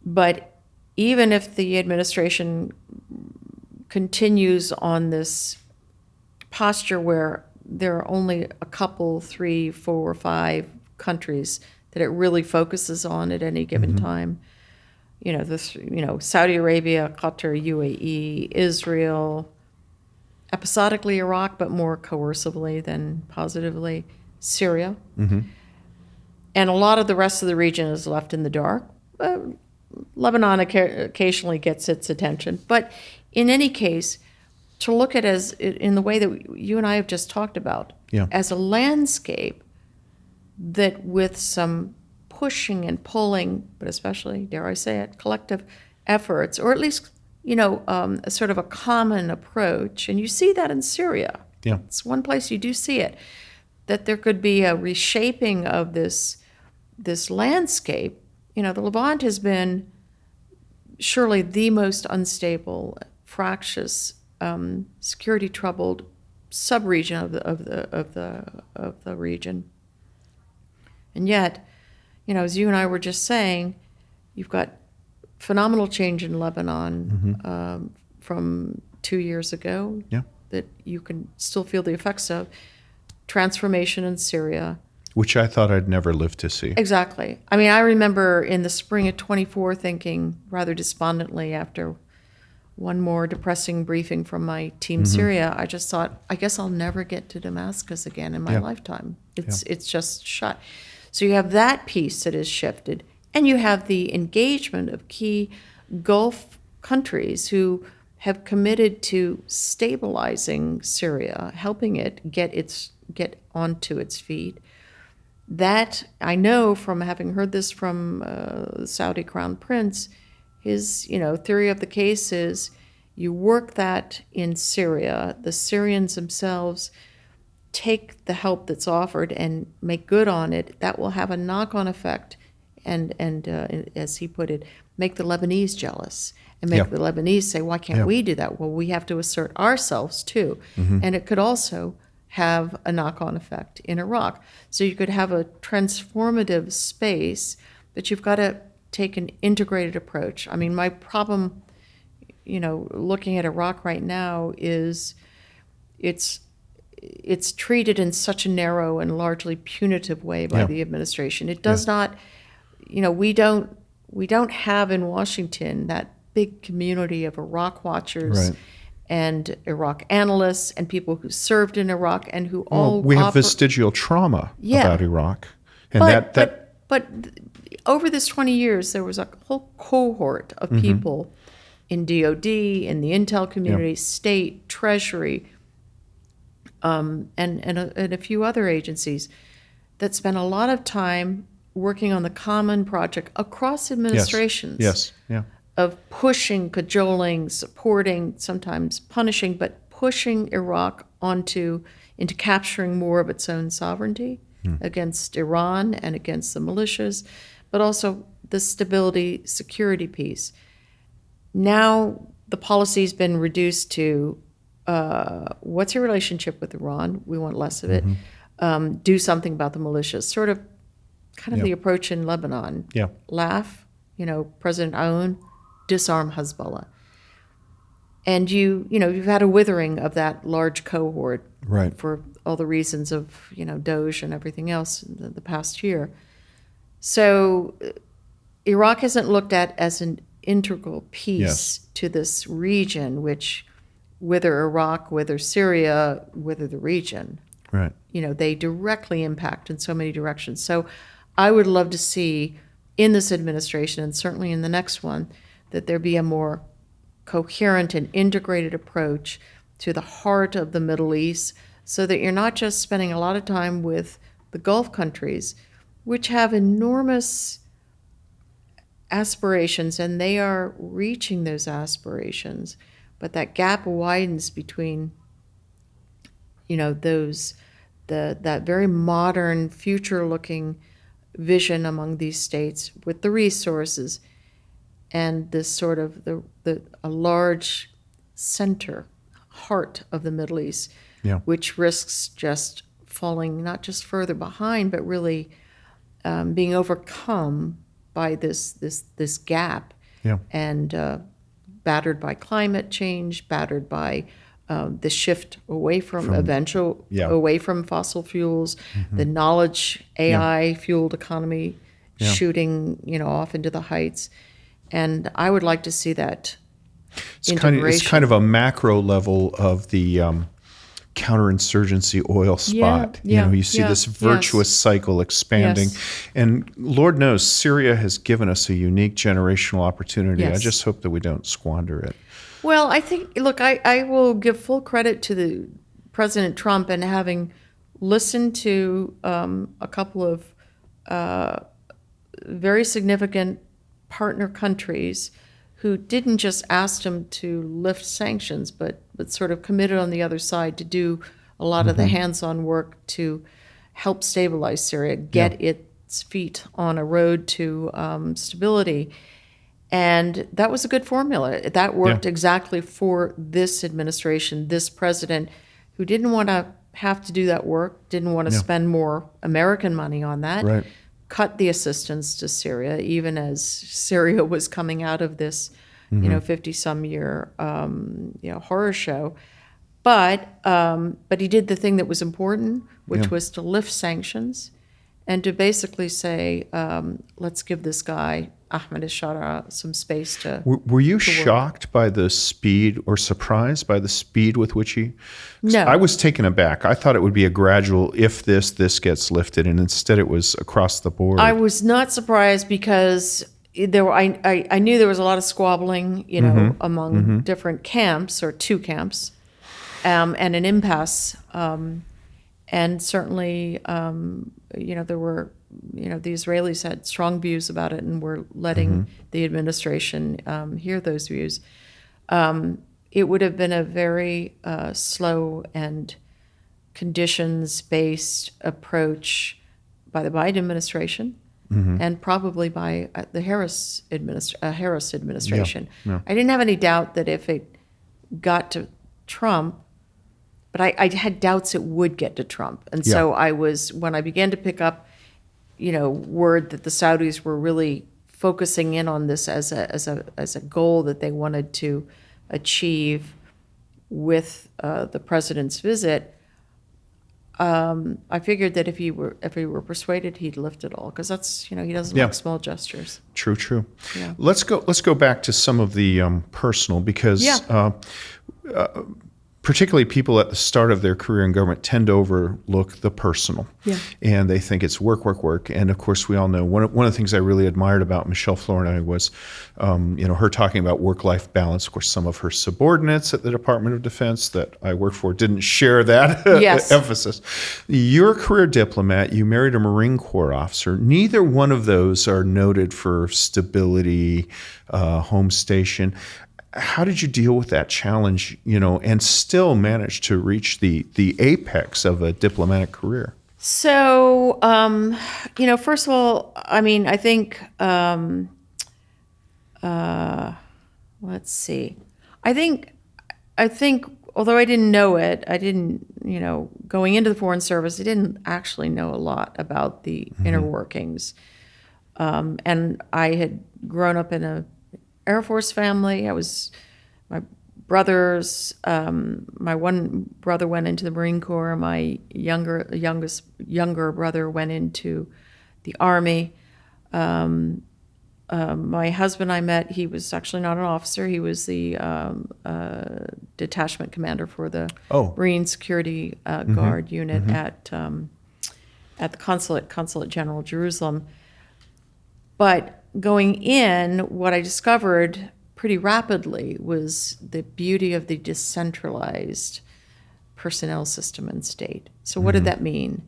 But even if the administration continues on this posture where there are only a couple, 3, 4, 5 countries that it really focuses on at any given time. Saudi Arabia, Qatar, UAE, Israel, episodically Iraq, but more coercively than positively, Syria. Mm-hmm. And a lot of the rest of the region is left in the dark. Lebanon occasionally gets its attention. But in any case, to look at it as in the way that you and I have just talked about, as a landscape that with some pushing and pulling, but especially, dare I say it, collective efforts, or at least, a sort of a common approach, and you see that in Syria. Yeah. It's one place you do see it, that there could be a reshaping of this landscape. The Levant has been surely the most unstable, fractious, security troubled sub-region of the region. And yet, as you and I were just saying, you've got phenomenal change in Lebanon from 2 years ago that you can still feel the effects of. Transformation in Syria. Which I thought I'd never live to see. Exactly. I mean, I remember in the spring of 24 thinking rather despondently after one more depressing briefing from my team Syria, I just thought, I guess I'll never get to Damascus again in my lifetime. It's just shut. So you have that piece that is shifted, and you have the engagement of key Gulf countries who have committed to stabilizing Syria, helping it get onto its feet. That, I know from having heard this from the Saudi Crown Prince, his theory of the case is you work that in Syria, the Syrians themselves take the help that's offered and make good on it. That will have a knock-on effect and as he put it, make the Lebanese jealous and make the Lebanese say, why can't we do that? Well, we have to assert ourselves too. And it could also have a knock-on effect in Iraq. So you could have a transformative space, but you've got to take an integrated approach. I mean, my problem, looking at Iraq right now is it's treated in such a narrow and largely punitive way by the administration. It does not, we don't have in Washington that big community of Iraq watchers and Iraq analysts and people who served in Iraq and who Well, all we have offer, vestigial trauma Yeah. about Iraq. And but over this 20 years, there was a whole cohort of people in DOD, in the intel community, state, treasury, and a few other agencies that spent a lot of time working on the common project across administrations. Yes. Yeah. Of pushing, cajoling, supporting, sometimes punishing, but pushing Iraq into capturing more of its own sovereignty against Iran and against the militias, but also the stability, security piece. Now the policy's been reduced to what's your relationship with Iran? We want less of it. Do something about the militias. Sort of, kind of the approach in Lebanon. Yeah. Laugh, President Aoun, disarm Hezbollah. And you've had a withering of that large cohort Right. for all the reasons of, Doge and everything else in the past year. So Iraq isn't looked at as an integral piece to this region, which, whether Iraq, whether Syria, whether the region, Right. they directly impact in so many directions. So I would love to see in this administration, and certainly in the next one, that there be a more coherent and integrated approach to the heart of the Middle East, so that you're not just spending a lot of time with the Gulf countries, which have enormous aspirations, and they are reaching those aspirations, but that gap widens between, that very modern, future-looking vision among these states with the resources and this sort of a large center, heart of the Middle East, which risks just falling not just further behind, but really being overcome by this gap, and battered by climate change, battered by the shift away from away from fossil fuels, the knowledge AI fueled economy shooting off into the heights. And I would like to see that integration. It's kind of a macro level of the counterinsurgency oil spot. You see this virtuous cycle expanding. And Lord knows, Syria has given us a unique generational opportunity. I just hope that we don't squander it. Well, I think, look, I will give full credit to the President Trump and having listened to a couple of very significant partner countries who didn't just ask him to lift sanctions, but sort of committed on the other side to do a lot of the hands-on work to help stabilize Syria, get its feet on a road to stability. And that was a good formula. That worked exactly for this administration, this president, who didn't want to have to do that work, didn't want to spend more American money on that, cut the assistance to Syria, even as Syria was coming out of this, 50-some year, horror show. But he did the thing that was important, which was to lift sanctions and to basically say, let's give this guy, Ahmed al-Shara, some space to Were you shocked by the speed or surprised by the speed with which he... No. I was taken aback. I thought it would be a gradual, if this gets lifted, and instead it was across the board. I was not surprised because I knew there was a lot of squabbling, among different camps, or two camps, and an impasse. And certainly, there were, the Israelis had strong views about it and were letting the administration hear those views. It would have been a very slow and conditions-based approach by the Biden administration and probably by the Harris administration. I didn't have any doubt that if it got to Trump, but I had doubts it would get to Trump. And so when I began to pick up, word that the Saudis were really focusing in on this as a goal that they wanted to achieve with the president's visit, I figured that if he were persuaded, he'd lift it all, because that's, he doesn't Yeah. like small gestures. True. Yeah. Let's go back to some of the personal, because Yeah. Particularly people at the start of their career in government tend to overlook the personal. Yeah. And they think it's work. And of course, we all know one of the things I really admired about Michelle Flournoy was, her talking about work-life balance. Of course, some of her subordinates at the Department of Defense that I worked for didn't share that Yes. emphasis. You're a career diplomat. You married a Marine Corps officer. Neither one of those are noted for stability, home station. How did you deal with that challenge, and still manage to reach the apex of a diplomatic career? So, first of all, I think, let's see. I think, although I didn't know it, I didn't, going into the Foreign Service, I didn't actually know a lot about the inner workings. And I had grown up in a Air Force family. My one brother went into the Marine Corps. My younger brother went into the Army. My husband I met, he was actually not an officer. He was the detachment commander for the Marine Security Guard unit at the Consulate General Jerusalem. But going in, what I discovered pretty rapidly was the beauty of the decentralized personnel system and state. So what did that mean?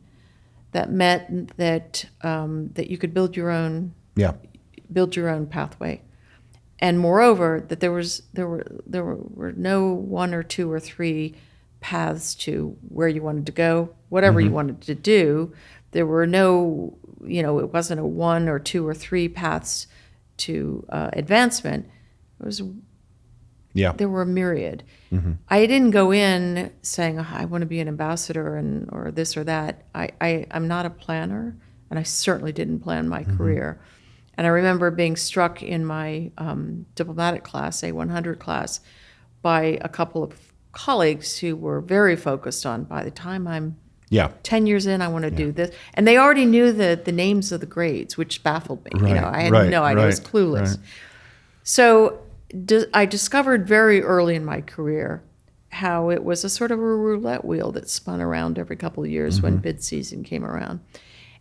That meant that that you could build your own pathway, and moreover, that there were no one or two or three paths to where you wanted to go, whatever you wanted to do. There were no, it wasn't a one or two or three paths to advancement. There were a myriad. I didn't go in saying, I want to be an ambassador or this or that. I'm not a planner, and I certainly didn't plan my career. And I remember being struck in my diplomatic class, A100 class, by a couple of colleagues who were very focused on, by the time I'm 10 years in, I want to do this. And they already knew the names of the grades, which baffled me. I had no idea. I was clueless. Right. So I discovered very early in my career how it was a sort of a roulette wheel that spun around every couple of years when bid season came around.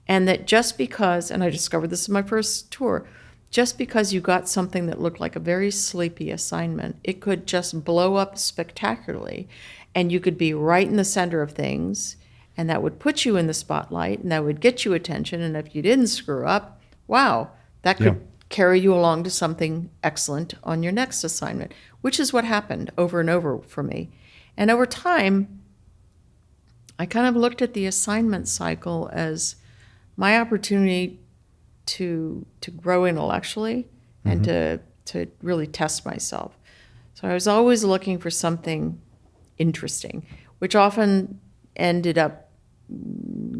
And that just because, and I discovered this in my first tour, just because you got something that looked like a very sleepy assignment, it could just blow up spectacularly, and you could be right in the center of things, and that would put you in the spotlight, and that would get you attention, and if you didn't screw up, wow, that could carry you along to something excellent on your next assignment, which is what happened over and over for me. And over time, I kind of looked at the assignment cycle as my opportunity to grow intellectually and to really test myself. So I was always looking for something interesting, which often ended up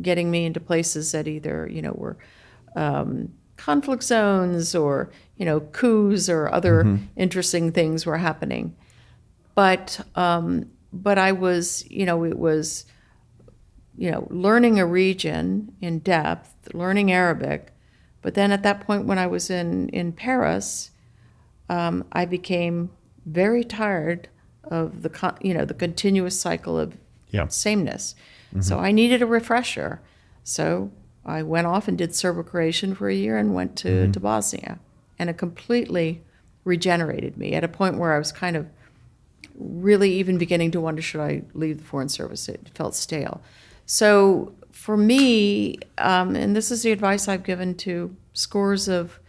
getting me into places that either, were conflict zones or, coups or other interesting things were happening. But I was, it was, learning a region in depth, learning Arabic. But then at that point when I was in Paris, I became very tired of the continuous cycle of sameness. So I needed a refresher. So I went off and did Serbo-Croatian for a year and went to Bosnia. And it completely regenerated me at a point where I was kind of really even beginning to wonder, should I leave the Foreign Service? It felt stale. So for me, and this is the advice I've given to scores of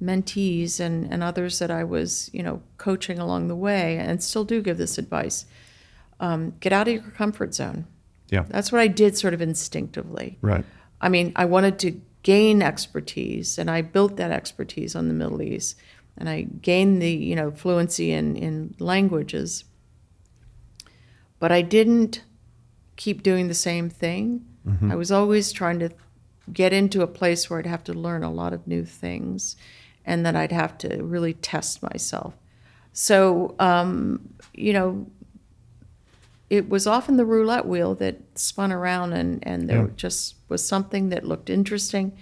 mentees and others that I was, coaching along the way, and still do give this advice, get out of your comfort zone. Yeah. That's what I did sort of instinctively. Right. I wanted to gain expertise, and I built that expertise on the Middle East, and I gained the, fluency in languages. But I didn't keep doing the same thing. I was always trying to get into a place where I'd have to learn a lot of new things, and that I'd have to really test myself. So, it was often the roulette wheel that spun around, and there just was something that looked interesting,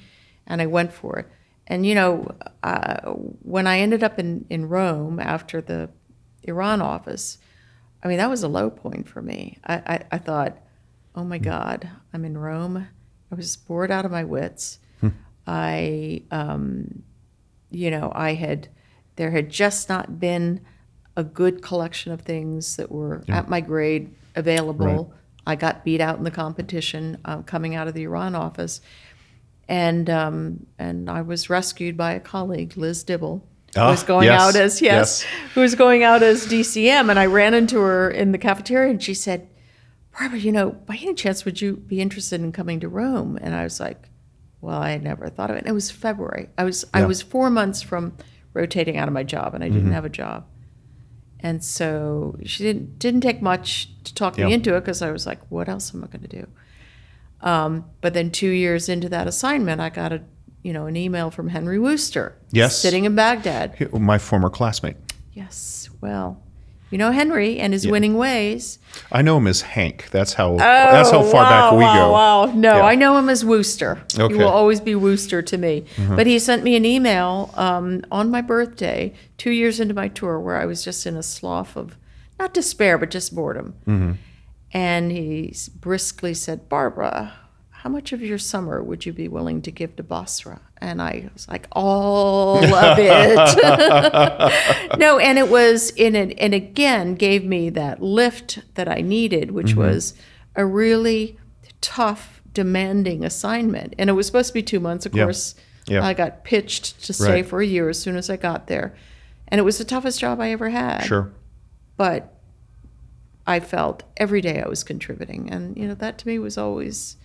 and I went for it. And, when I ended up in Rome after the Iran office, I mean, that was a low point for me. I thought, oh my God, I'm in Rome. I was bored out of my wits. There had just not been a good collection of things that were at my grade available. Right. I got beat out in the competition coming out of the Iran office. And I was rescued by a colleague, Liz Dibble, who was going out as who was going out as DCM, and I ran into her in the cafeteria, and she said, "Barbara, by any chance would you be interested in coming to Rome?" And I was like, "Well, I had never thought of it." And it was February. I was 4 months from rotating out of my job, and I didn't have a job, and so she didn't take much to talk me into it, because I was like, "What else am I going to do?" But then 2 years into that assignment, I got an email from Henry Wooster, sitting in Baghdad. My former classmate. Yes, well, Henry and his winning ways. I know him as Hank. That's how far back we go. Wow. No, I know him as Wooster. Okay. He will always be Wooster to me. But he sent me an email on my birthday, 2 years into my tour, where I was just in a slough of, not despair, but just boredom. And he briskly said, "Barbara, how much of your summer would you be willing to give to Basra?" And I was like, all of it. No, and it was and again gave me that lift that I needed, which was a really tough, demanding assignment. And it was supposed to be 2 months, of course. I got pitched to stay for a year as soon as I got there. And it was the toughest job I ever had. Sure. But I felt every day I was contributing. And, that to me was always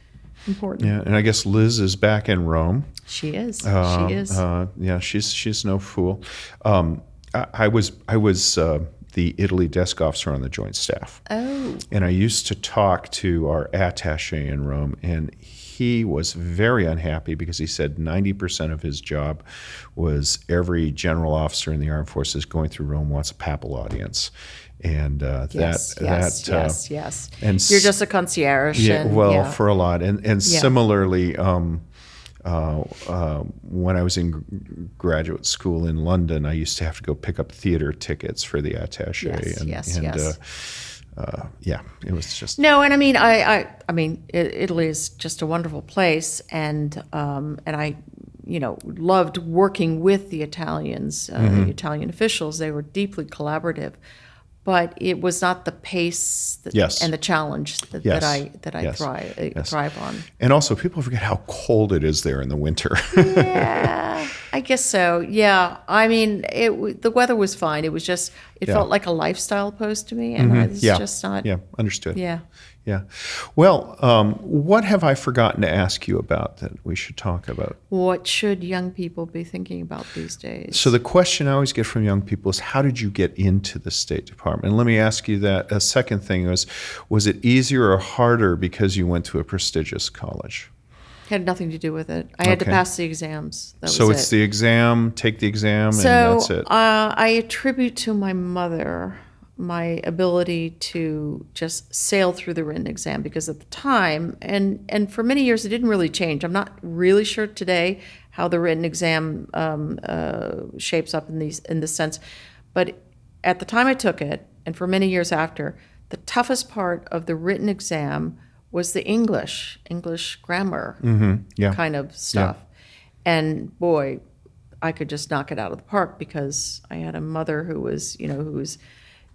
important. Yeah, and I guess Liz is back in Rome. She is. She is. She's no fool. I was the Italy desk officer on the Joint Staff. Oh. And I used to talk to our attaché in Rome, and he was very unhappy because he said 90% of his job was every general officer in the armed forces going through Rome wants a papal audience. And yes. And you're just a concierge. For a lot. And similarly, when I was in graduate school in London, I used to have to go pick up theater tickets for the attaché. It was just no. And I mean, Italy is just a wonderful place, and I, loved working with the Italians, the Italian officials. They were deeply collaborative. But it was not the pace and the challenge that I thrive on. And also, people forget how cold it is there in the winter. Yeah, I guess so. Yeah, I mean, the weather was fine. It was just felt like a lifestyle post to me, and it's just not. Yeah, understood. Yeah. Yeah. Well, what have I forgotten to ask you about that we should talk about? What should young people be thinking about these days? So the question I always get from young people is, how did you get into the State Department? And let me ask you that. A second thing was it easier or harder because you went to a prestigious college? Had nothing to do with it. I had to pass the exams. That so was it's the exam, take the exam, and that's it. I attribute to my mother my ability to just sail through the written exam, because at the time, and for many years, it didn't really change. I'm not really sure today how the written exam shapes up in this sense, but at the time I took it, and for many years after, the toughest part of the written exam was the English grammar kind of stuff. Yeah. And boy, I could just knock it out of the park, because I had a mother who was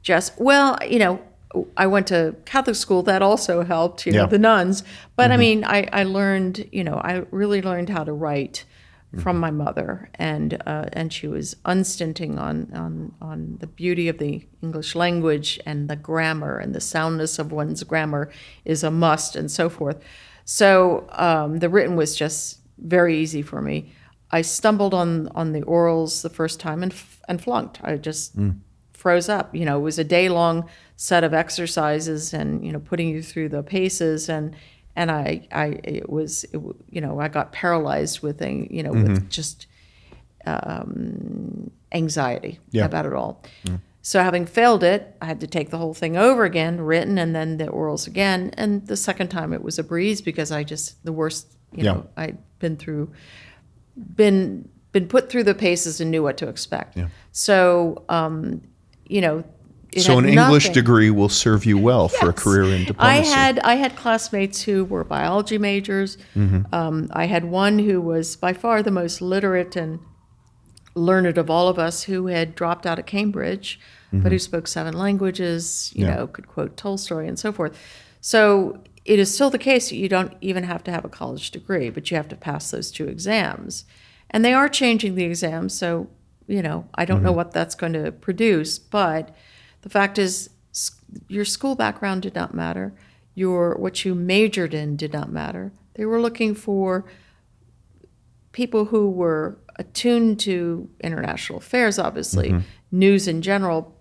just, I went to Catholic school. That also helped, the nuns. But I mean, I learned, I really learned how to write from my mother, and she was unstinting on the beauty of the English language, and the grammar, and the soundness of one's grammar is a must, and so forth. So the written was just very easy for me. I stumbled on the orals the first time and flunked. I just froze up. It was a day-long set of exercises, and putting you through the paces, and I got paralyzed with with just anxiety about it all. So having failed it, I had to take the whole thing over again, written, and then the orals again. And the second time it was a breeze because the worst, I'd been put through the paces and knew what to expect. Yeah. So, it So had an English nothing- degree will serve you well for a Yes. career in diplomacy. I had classmates who were biology majors. I had one who was by far the most literate and learned of all of us, who had dropped out of Cambridge, but who spoke 7 languages, could quote Tolstoy and so forth. So it is still the case that you don't even have to have a college degree, but you have to pass those 2 exams. And they are changing the exams, so, I don't know what that's going to produce, but the fact is your school background did not matter. What you majored in did not matter. They were looking for people who were attuned to international affairs, obviously, news in general,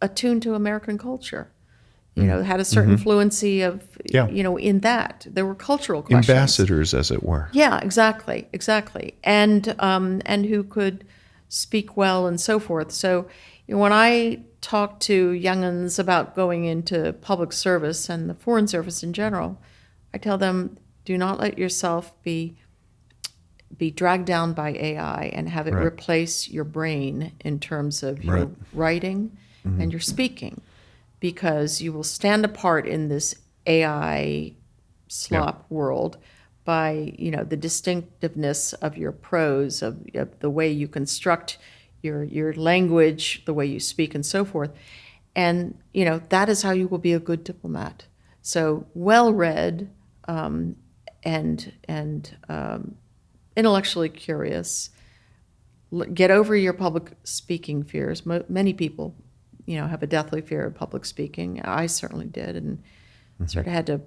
attuned to American culture. Had a certain fluency of, in that. There were cultural questions. Ambassadors, as it were. Yeah, exactly. And who could speak well and so forth. So when I talk to young'uns about going into public service and the Foreign Service in general, I tell them, do not let yourself be dragged down by AI and have it replace your brain in terms of your writing and your speaking, because you will stand apart in this AI slop world by the distinctiveness of your prose, of the way you construct your language, the way you speak, and so forth. And that is how you will be a good diplomat. So well-read and intellectually curious. Get over your public speaking fears. Many people, have a deathly fear of public speaking. I certainly did, and sort of had to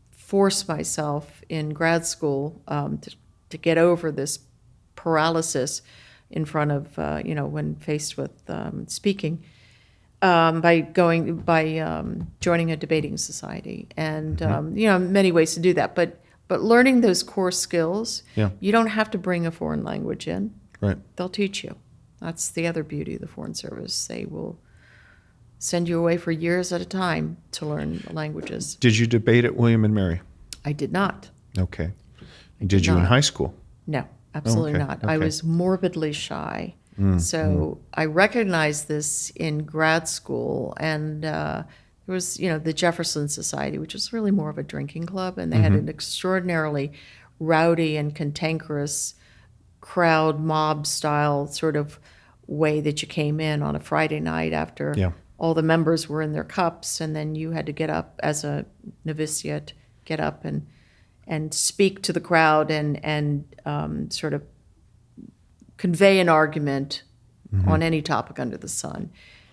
force myself in grad school to get over this paralysis in front of, when faced with speaking, by joining a debating society, and many ways to do that. But learning those core skills, you don't have to bring a foreign language in. Right. They'll teach you. That's the other beauty of the Foreign Service. They will send you away for years at a time to learn languages. Did you debate at William and Mary? I did not. Okay. Did you in not. high school? No, absolutely Okay, not. okay. I was morbidly shy. So I recognized this in grad school, and there was, the Jefferson Society, which was really more of a drinking club, and they had an extraordinarily rowdy and cantankerous crowd mob style sort of way that you came in on a Friday night after all the members were in their cups, and then you had to get up as a novitiate, get up and speak to the crowd and sort of convey an argument on any topic under the sun,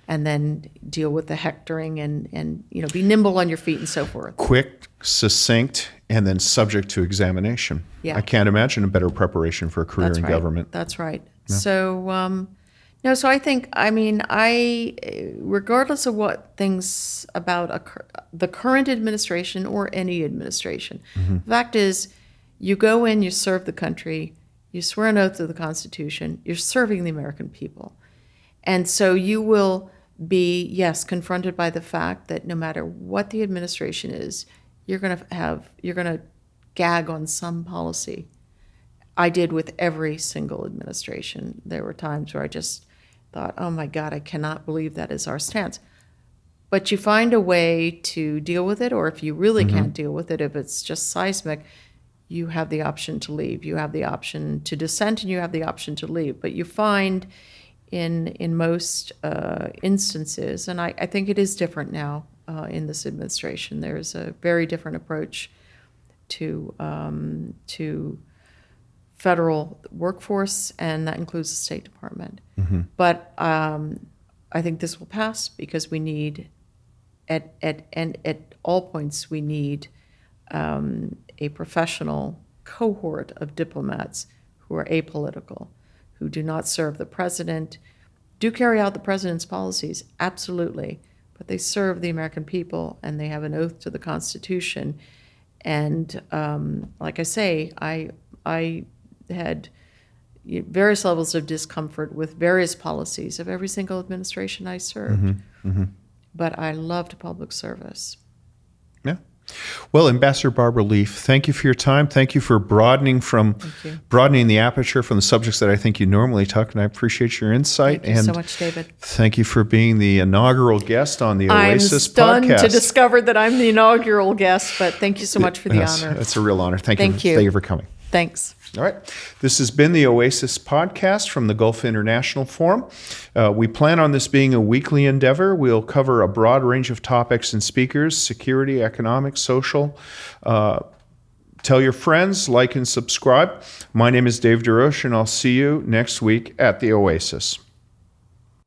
and then deal with the hectoring and be nimble on your feet and so forth. Quick, succinct, and then subject to examination. Yeah. I can't imagine a better preparation for a career That's in right. government. That's right. Yeah. So, so I think, regardless of what things about the current administration or any administration, the fact is, you go in, you serve the country, you swear an oath to the Constitution, you're serving the American people. And so you will be, yes, confronted by the fact that no matter what the administration is, you're going to gag on some policy. I did with every single administration. There were times where I just thought, oh my God, I cannot believe that is our stance. But you find a way to deal with it, or if you really can't deal with it, if it's just seismic, you have the option to leave. You have the option to dissent, and you have the option to leave. But you find in most instances, and I think it is different now in this administration, there's a very different approach to federal workforce, and that includes the State Department. But I think this will pass because we need, at all points, we need a professional cohort of diplomats who are apolitical, who do not serve the president, do carry out the president's policies, absolutely, but they serve the American people, and they have an oath to the Constitution. And like I say, I had, various levels of discomfort with various policies of every single administration I served. But I loved public service. Yeah. Well, Ambassador Barbara Leaf, thank you for your time. Thank you for broadening the aperture from the subjects that I think you normally talk, and I appreciate your insight. Thank you so much, David. Thank you for being the inaugural guest on the Oasis I'm stunned podcast. to discover that I'm the inaugural guest, but thank you so much for the honor. It's a real honor. Thank you. Thank you for coming. Thanks. All right. This has been the Oasis podcast from the Gulf International Forum. We plan on this being a weekly endeavor. We'll cover a broad range of topics and speakers: security, economic, social. Tell your friends, like and subscribe. My name is Dave DeRoche, and I'll see you next week at the Oasis.